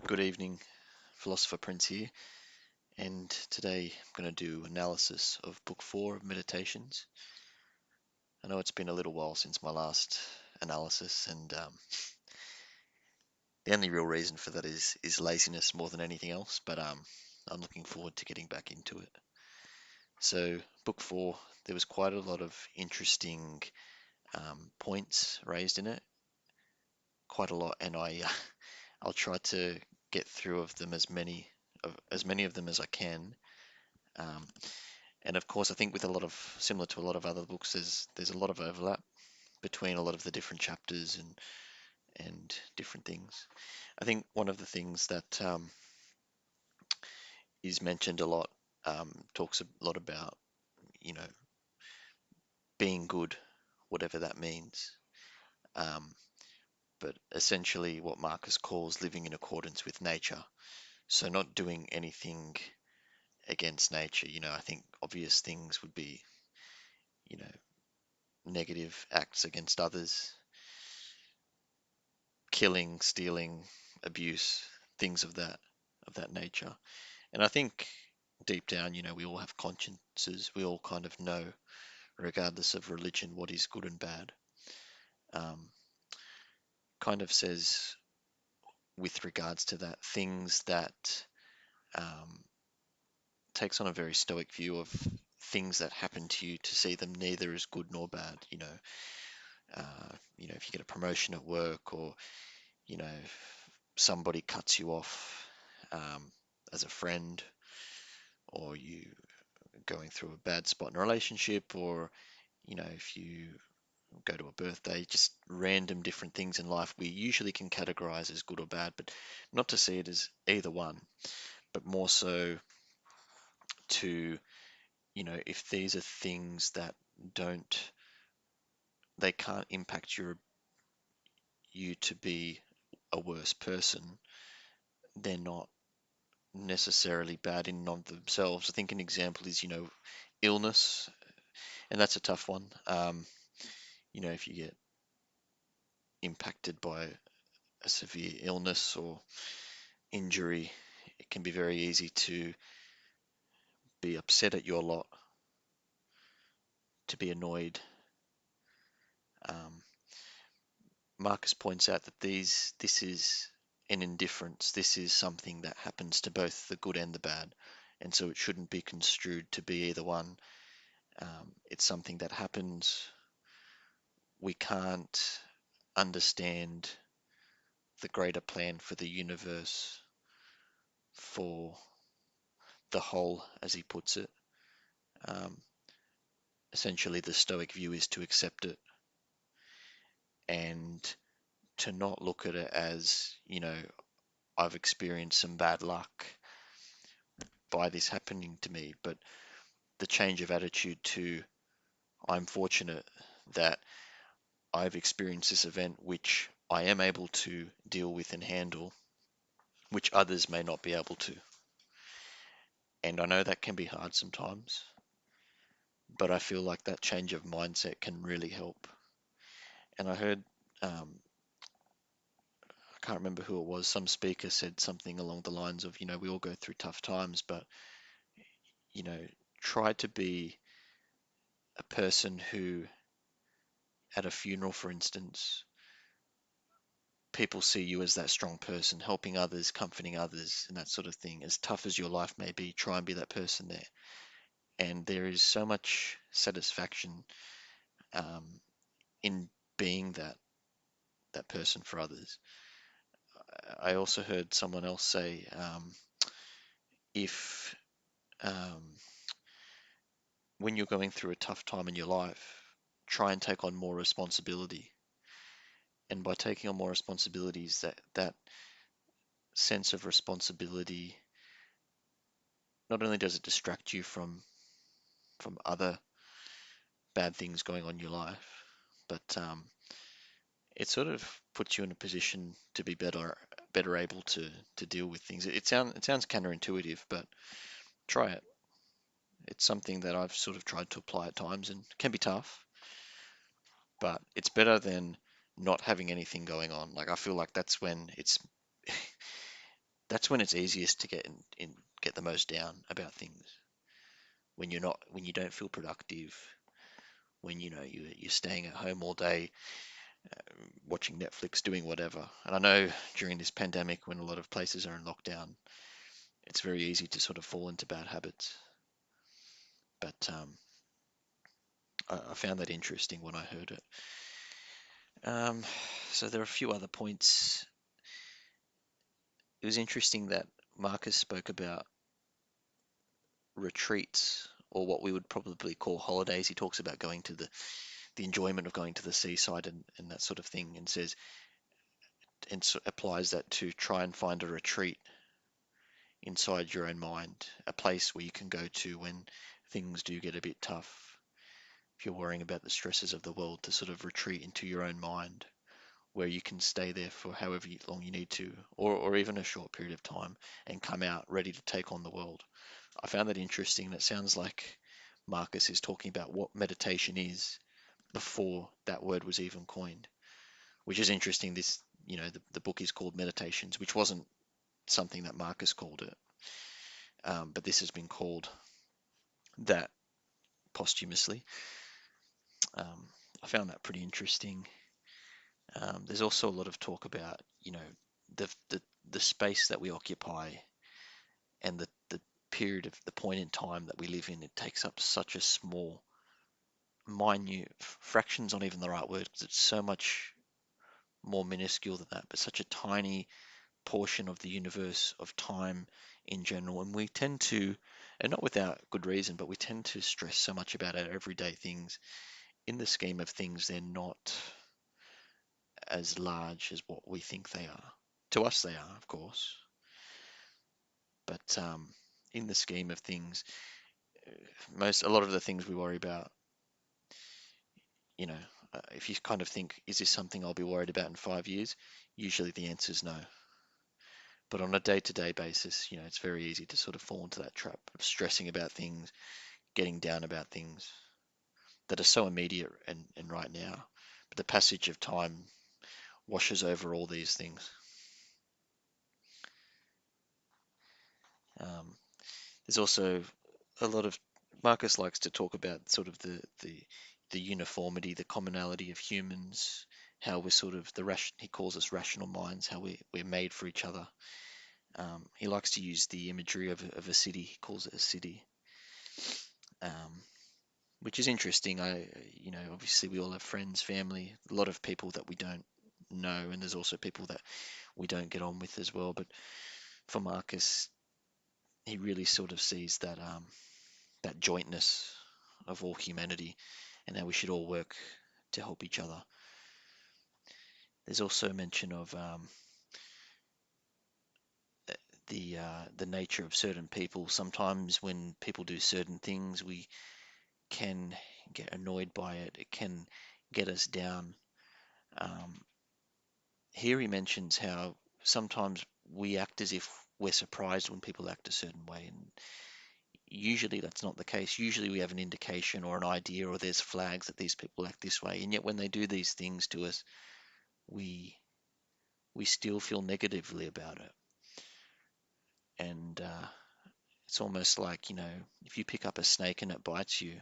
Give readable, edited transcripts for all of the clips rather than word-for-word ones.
Good evening, Philosopher Prince here, and today I'm going to do analysis of Book 4 of Meditations. I know it's been a little while since my last analysis, and the only real reason for that is laziness more than anything else, but I'm looking forward to getting back into it. So, Book 4, there was quite a lot of interesting points raised in it, quite a lot, and I'll try to get through of them as many of them as I can. Um, And of course, I think with a lot of similar to a lot of other books, there's a lot of overlap between a lot of the different chapters and different things. I think one of the things that is mentioned a lot talks a lot about you know being good, whatever that means. Um, but essentially, what Marcus calls living in accordance with nature. So not doing anything against nature. I think obvious things would be you know negative acts against others, killing, stealing, abuse, things of that nature. And I think deep down, we all have consciences. We all kind of know, regardless of religion, what is good and bad. Um, kind of says with regards to that, things that um, takes on a very stoic view of things that happen to you to see them neither as good nor bad. If you get a promotion at work, or if somebody cuts you off as a friend, or you going through a bad spot in a relationship, or if you go to a birthday, just random different things in life we usually can categorize as good or bad, but not to see it as either one, but more so to, if these are things that don't, they can't impact you to be a worse person, they're not necessarily bad in and of themselves. I think an example is, illness, and that's a tough one. If you get impacted by a severe illness or injury, it can be very easy to be upset at your lot, to be annoyed. Um, Marcus points out that this is an indifference. This is something that happens to both the good and the bad, and so it shouldn't be construed to be either one. It's something that happens. We can't understand the greater plan for the universe, for the whole, as he puts it. Um, Essentially, the Stoic view is to accept it and to not look at it as, I've experienced some bad luck by this happening to me, but the change of attitude to, I'm fortunate that I've experienced this event which I am able to deal with and handle, which others may not be able to. And I know that can be hard sometimes, but I feel like that change of mindset can really help. And I heard, I can't remember who it was, some speaker said something along the lines of, we all go through tough times, but, you know, try to be a person who, at a funeral, for instance, people see you as that strong person, helping others, comforting others, and that sort of thing. As tough as your life may be, try and be that person there. And there is so much satisfaction um, in being that person for others. I also heard someone else say, if um, when you're going through a tough time in your life, try and take on more responsibility. And by taking on more responsibilities, that sense of responsibility, not only does it distract you from other bad things going on in your life, but it sort of puts you in a position to be better able to deal with things. It sounds counterintuitive, but try it. It's something that I've sort of tried to apply at times and can be tough, but it's better than not having anything going on. Like, I feel like that's when it's that's when it's easiest to get the most down about things. When you don't feel productive, when you're staying at home all day, watching Netflix, doing whatever. And I know during this pandemic, when a lot of places are in lockdown, it's very easy to sort of fall into bad habits. But I found that interesting when I heard it. Um, so there are a few other points. It was interesting that Marcus spoke about retreats, or what we would probably call holidays. He talks about going to the enjoyment of going to the seaside and that sort of thing, and says, and so applies that to try and find a retreat inside your own mind, a place where you can go to when things do get a bit tough. If you're worrying about the stresses of the world, to sort of retreat into your own mind, where you can stay there for however long you need to, or even a short period of time, and come out ready to take on the world. I found that interesting. That sounds like Marcus is talking about what meditation is before that word was even coined, which is interesting. The book is called Meditations, which wasn't something that Marcus called it, but this has been called that posthumously. Um, I found that pretty interesting. There's also a lot of talk about, the, the the space that we occupy, and the period of the point in time that we live in. It takes up such a small, minute fraction's not even the right word, because it's so much more minuscule than that, but such a tiny portion of the universe, of time in general. And we tend to, and not without good reason, but we tend to stress so much about our everyday things. In the scheme of things, they're not as large as what we think they are. To us, they are, of course, but in the scheme of things, a lot of the things we worry about, you know, if you kind of think, is this something I'll be worried about in 5 years? Usually the answer is no. But on a day-to-day basis, it's very easy to sort of fall into that trap of stressing about things, getting down about things that are so immediate and right now. But the passage of time washes over all these things. Um, there's also a lot of Marcus likes to talk about sort of the uniformity, the commonality of humans, how we're sort of he calls us rational minds, how we're made for each other. He likes to use the imagery of a city. He calls it a city, um, which is interesting. Obviously we all have friends, family, a lot of people that we don't know, and there's also people that we don't get on with as well. But for Marcus, he really sort of sees that jointness of all humanity, and how we should all work to help each other. There's also mention of the nature of certain people. Sometimes when people do certain things, we can get annoyed by it. It can get us down. Um, Here he mentions how sometimes we act as if we're surprised when people act a certain way, and usually that's not the case. Usually we have an indication or an idea, or there's flags that these people act this way, and yet when they do these things to us, we we still feel negatively about it. And it's almost like, if you pick up a snake and it bites you,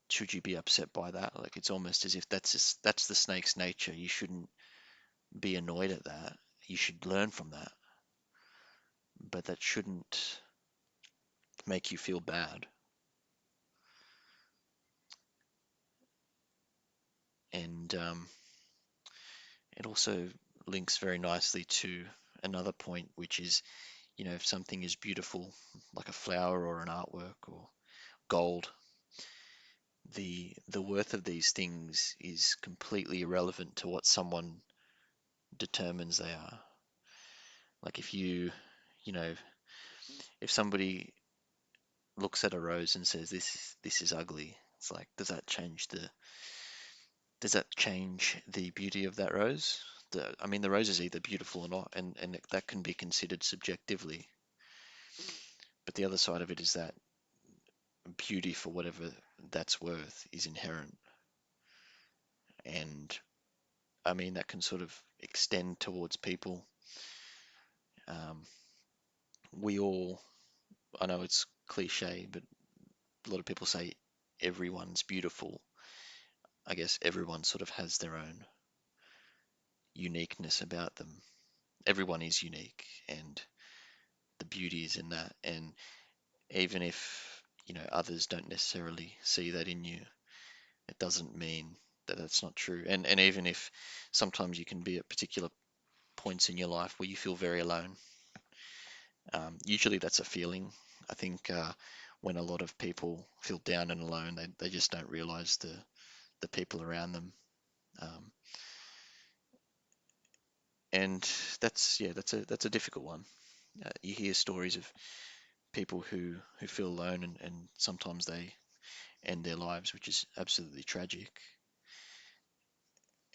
should you be upset by that? Like, it's almost as if that's the snake's nature. You shouldn't be annoyed at that. You should learn from that, but that shouldn't make you feel bad. And it also links very nicely to another point, which is, if something is beautiful, like a flower or an artwork or gold, the worth of these things is completely irrelevant to what someone determines they are. Like, you know, if somebody looks at a rose and says this is ugly, it's like, does that change the beauty of that rose? I mean, the rose is either beautiful or not, and that can be considered subjectively. But the other side of it is that beauty, for whatever that's worth, is inherent. And I mean, that can sort of extend towards people. Um, we all, I know it's cliche, but a lot of people say everyone's beautiful. I guess everyone sort of has their own uniqueness about them. Everyone is unique, and the beauty is in that. And even if, others don't necessarily see that in you, it doesn't mean that that's not true. And even if sometimes you can be at particular points in your life where you feel very alone, usually that's a feeling. I think when a lot of people feel down and alone, they just don't realize the people around them. Um, and that's a difficult one. You hear stories of people who feel alone, and sometimes they end their lives, which is absolutely tragic.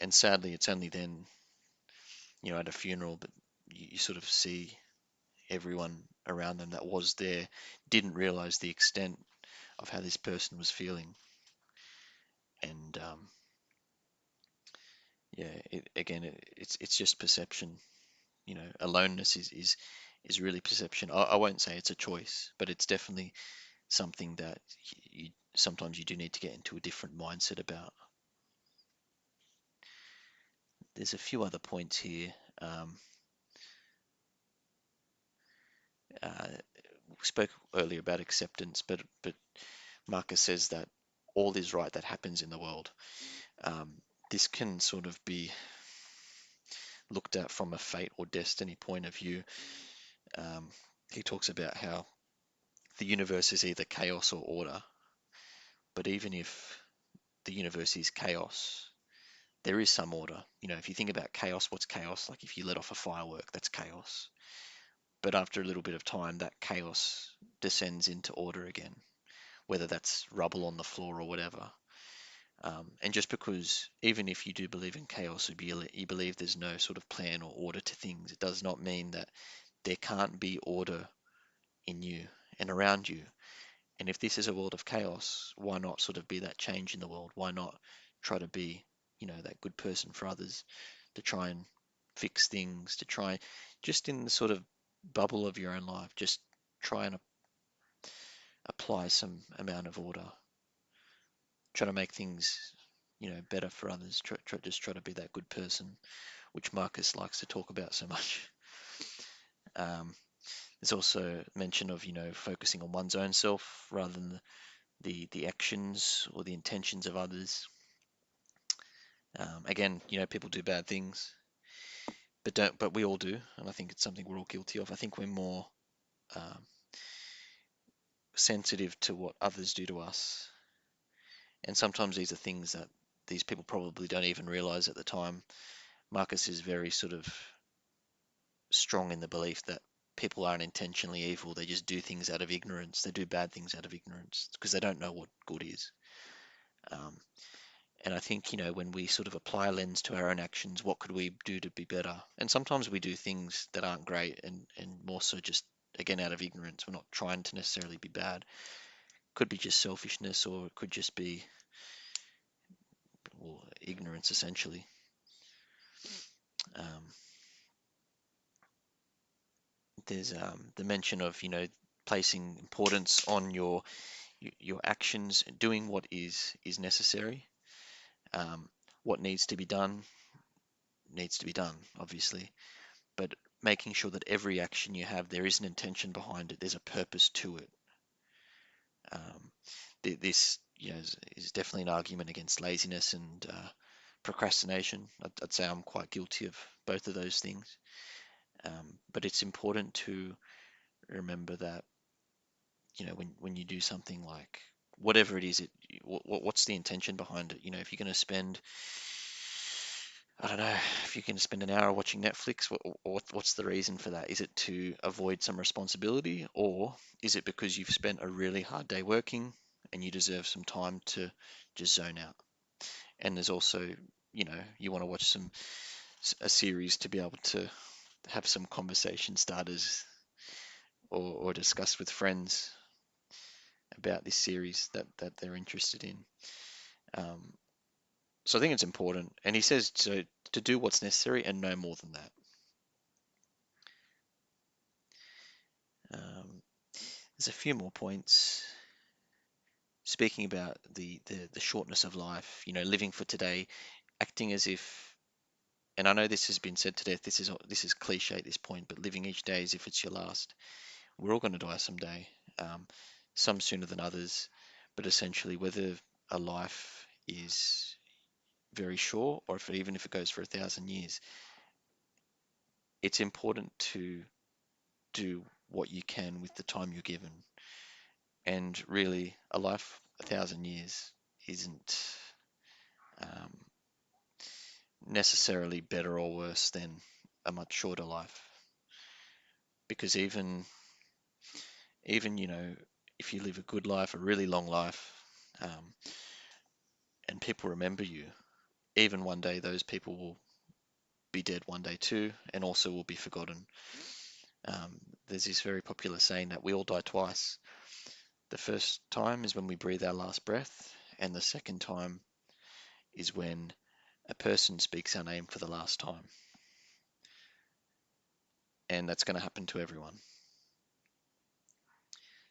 And sadly, it's only then, at a funeral, but you sort of see everyone around them that was there didn't realize the extent of how this person was feeling. And again, it's just perception. Aloneness is really perception. I won't say it's a choice, but it's definitely something that sometimes you do need to get into a different mindset about. There's a few other points here. Um, we spoke earlier about acceptance, but Marcus says that all is right that happens in the world. Um, this can sort of be looked at from a fate or destiny point of view. Um, he talks about how the universe is either chaos or order, but even if the universe is chaos, there is some order. If you think about chaos, what's chaos? Like if you let off a firework, that's chaos. But after a little bit of time, that chaos descends into order again, whether that's rubble on the floor or whatever. And just because, even if you do believe in chaos, or you believe there's no sort of plan or order to things, it does not mean that there can't be order in you and around you. And if this is a world of chaos, why not sort of be that change in the world? Why not try to be, that good person for others, to try and fix things, to try just in the sort of bubble of your own life, just try and apply some amount of order, try to make things, better for others, just try to be that good person, which Marcus likes to talk about so much. Um, there's also mention of, focusing on one's own self rather than the actions or the intentions of others. Again, people do bad things, but we all do, and I think it's something we're all guilty of. I think we're more um, sensitive to what others do to us, and sometimes these are things that these people probably don't even realize at the time. Marcus is very sort of strong in the belief that people aren't intentionally evil; they just do things out of ignorance. They do bad things out of ignorance because they don't know what good is. Um, And I think, when we sort of apply a lens to our own actions, what could we do to be better? And sometimes we do things that aren't great and more so just, again, out of ignorance. We're not trying to necessarily be bad. Could be just selfishness, or it could just be, well, ignorance, essentially. Um, there's the mention of, placing importance on your actions, doing what is necessary. Um, what needs to be done, obviously, but making sure that every action you have, there is an intention behind it. There's a purpose to it. Um, this, is definitely an argument against laziness and procrastination. I'd say I'm quite guilty of both of those things. But it's important to remember that, when you do something like whatever it is, what's the intention behind it? If you're going to spend, I don't know, if you can spend an hour watching Netflix, what's the reason for that? Is it to avoid some responsibility, or is it because you've spent a really hard day working and you deserve some time to just zone out? And there's also, you want to watch a series to be able to have some conversation starters, or discuss with friends about this series that they're interested in. Um, so I think it's important. And he says to do what's necessary and no more than that. there's a few more points speaking about the shortness of life, living for today, acting as if, and I know this has been said to death, this is cliche at this point, but living each day as if it's your last. We're all going to die someday, um, some sooner than others, but essentially whether a life is very short or even if it goes for 1,000 years, it's important to do what you can with the time you're given. And really, a life 1,000 years isn't um, necessarily better or worse than a much shorter life. Because even if you live a good life, a really long life, um, and people remember you, even one day those people will be dead one day too, and also will be forgotten. Um, there's this very popular saying that we all die twice. The first time is when we breathe our last breath, and the second time is when a person speaks our name for the last time. And that's going to happen to everyone.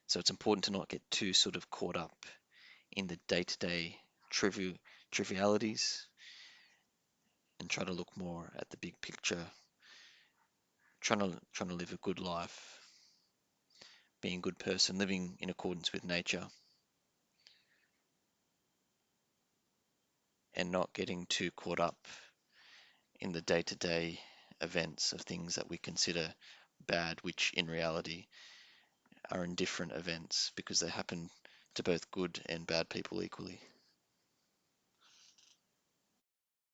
So it's important to not get too sort of caught up in the day-to-day trivialities and try to look more at the big picture, trying to live a good life, being a good person, living in accordance with nature, and not getting too caught up in the day-to-day events of things that we consider bad, which in reality are indifferent events because they happen to both good and bad people equally.